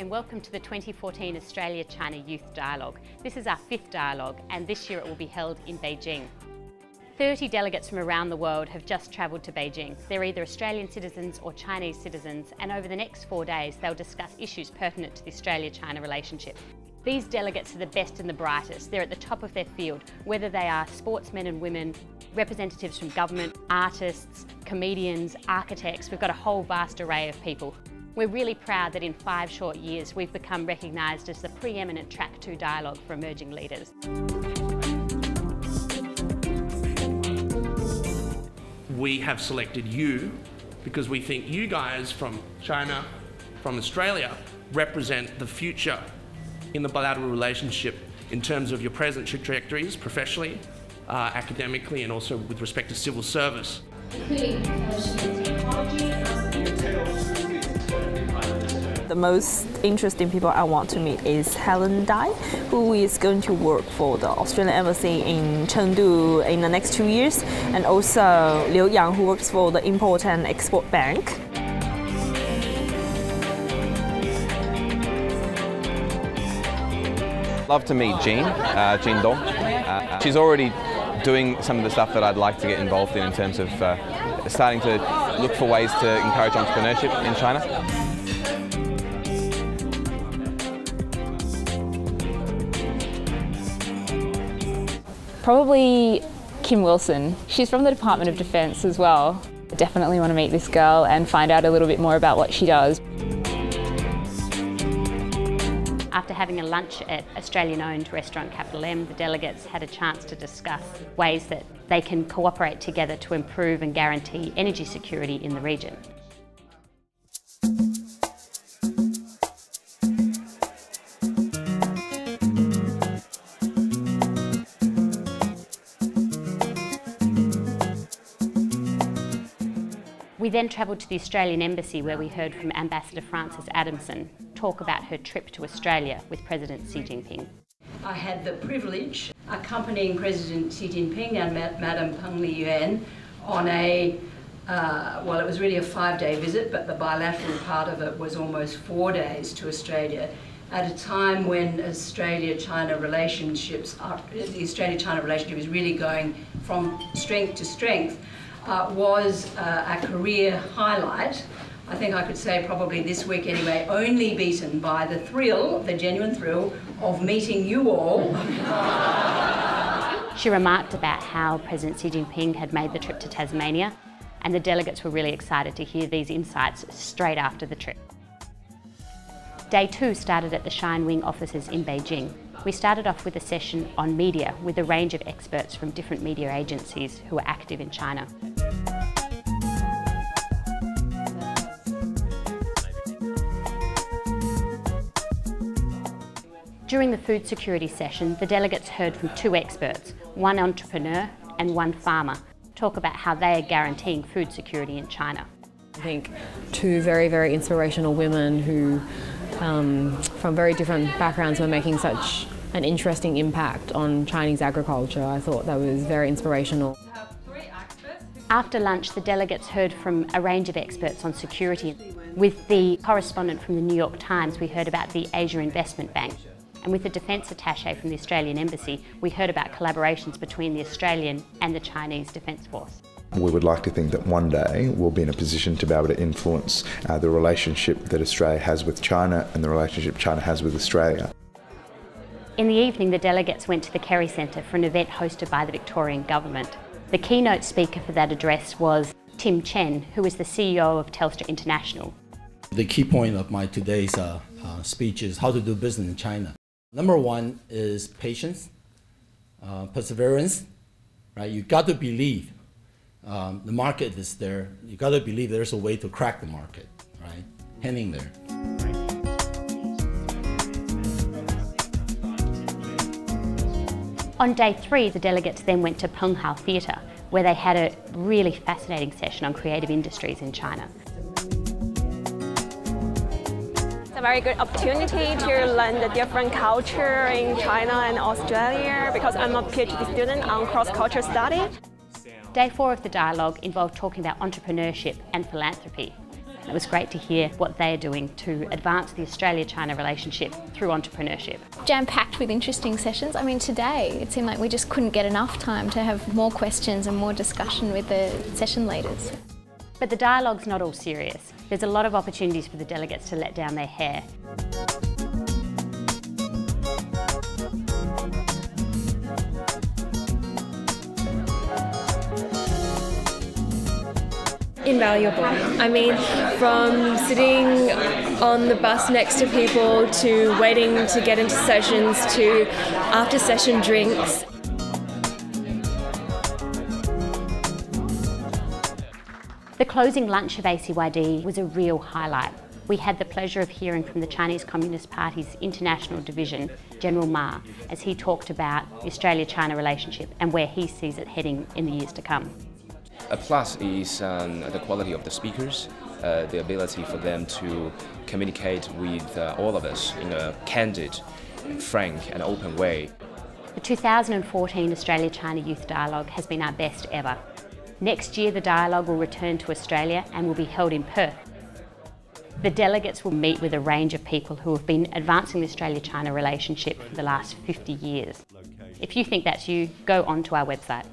and welcome to the 2014 Australia-China Youth Dialogue. This is our 5th dialogue, and this year it will be held in Beijing. 30 delegates from around the world have just travelled to Beijing. They're either Australian citizens or Chinese citizens, and over the next 4 days they'll discuss issues pertinent to the Australia-China relationship. These delegates are the best and the brightest. They're at the top of their field, whether they are sportsmen and women, representatives from government, artists, comedians, architects. We've got a whole vast array of people. We're really proud that in 5 short years we've become recognised as the preeminent Track 2 dialogue for emerging leaders. We have selected you because we think you guys from China, from Australia, represent the future in the bilateral relationship in terms of your present trajectories professionally, academically, and also with respect to civil service. The most interesting people I want to meet is Helen Dai, who is going to work for the Australian Embassy in Chengdu in the next 2 years, and also Liu Yang, who works for the Import and Export Bank. Love to meet Jin Dong. She's already doing some of the stuff that I'd like to get involved in terms of starting to look for ways to encourage entrepreneurship in China. Probably Kim Wilson. She's from the Department of Defence as well. I definitely want to meet this girl and find out a little bit more about what she does. After having a lunch at Australian-owned restaurant Capital M, the delegates had a chance to discuss ways that they can cooperate together to improve and guarantee energy security in the region. We then travelled to the Australian Embassy, where we heard from Ambassador Frances Adamson talk about her trip to Australia with President Xi Jinping. I had the privilege accompanying President Xi Jinping and Madam Peng Liyuan on a, well, it was really a 5-day visit, but the bilateral part of it was almost 4 days to Australia, at a time when the Australia-China relationship is really going from strength to strength. Was a career highlight. I think I could say probably this week anyway, only beaten by the thrill, the genuine thrill, of meeting you all. She remarked about how President Xi Jinping had made the trip to Tasmania, and the delegates were really excited to hear these insights straight after the trip. Day 2 started at the Shine Wing offices in Beijing. We started off with a session on media with a range of experts from different media agencies who are active in China. During the food security session, the delegates heard from 2 experts, one entrepreneur and one farmer, talk about how they are guaranteeing food security in China. I think 2 very, very inspirational women who, from very different backgrounds, were making such an interesting impact on Chinese agriculture. I thought that was very inspirational. After lunch, the delegates heard from a range of experts on security. With the correspondent from the New York Times, we heard about the Asia Investment Bank. And with the Defence Attaché from the Australian Embassy, we heard about collaborations between the Australian and the Chinese Defence Force. We would like to think that one day we'll be in a position to be able to influence the relationship that Australia has with China and the relationship China has with Australia. In the evening, the delegates went to the Kerry Centre for an event hosted by the Victorian Government. The keynote speaker for that address was Chen, who is the CEO of Telstra International. The key point of my today's speech is how to do business in China. Number 1 is patience, perseverance, right? You got to believe the market is there. You got to believe there's a way to crack the market, right? Hang in there. On day 3, the delegates then went to Penghao Theatre, where they had a really fascinating session on creative industries in China. It's a very good opportunity to learn the different culture in China and Australia, because I'm a PhD student on cross-cultural study. Day 4 of the dialogue involved talking about entrepreneurship and philanthropy. It was great to hear what they are doing to advance the Australia-China relationship through entrepreneurship. Jam-packed with interesting sessions. I mean, today it seemed like we just couldn't get enough time to have more questions and more discussion with the session leaders. But the dialogue's not all serious. There's a lot of opportunities for the delegates to let down their hair. Invaluable. I mean, from sitting on the bus next to people to waiting to get into sessions to after session drinks. The closing lunch of ACYD was a real highlight. We had the pleasure of hearing from the Chinese Communist Party's International Division, General Ma, as he talked about the Australia-China relationship and where he sees it heading in the years to come. A plus is the quality of the speakers, the ability for them to communicate with all of us in a candid, frank and open way. The 2014 Australia-China Youth Dialogue has been our best ever. Next year the dialogue will return to Australia and will be held in Perth. The delegates will meet with a range of people who have been advancing the Australia-China relationship for the last 50 years. If you think that's you, go onto our website.